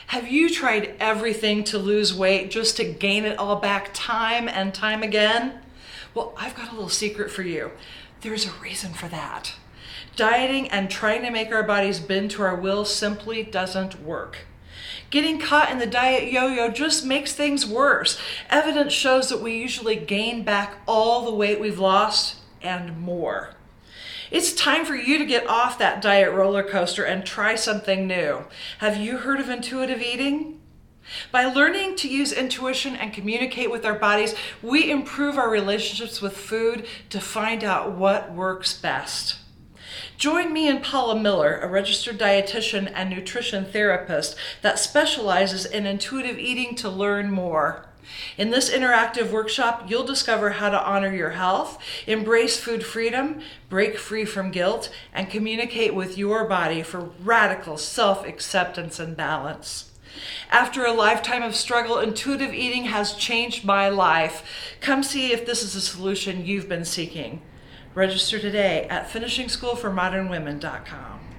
Have you tried everything to lose weight just to gain it all back time and time again? Well, I've got a little secret for you. There's a reason for that. Dieting and trying to make our bodies bend to our will simply doesn't work. Getting caught in the diet yo-yo just makes things worse. Evidence shows that we usually gain back all the weight we've lost and more. It's time for you to get off that diet roller coaster and try something new. Have you heard of intuitive eating? By learning to use intuition and communicate with our bodies, we improve our relationships with food to find out what works best. Join me and Paula Miller, a registered dietitian and nutrition therapist that specializes in intuitive eating, to learn more. In this interactive workshop, you'll discover how to honor your health, embrace food freedom, break free from guilt, and communicate with your body for radical self-acceptance and balance. After a lifetime of struggle, intuitive eating has changed my life. Come see if this is a solution you've been seeking. Register today at finishingschoolformodernwomen.com.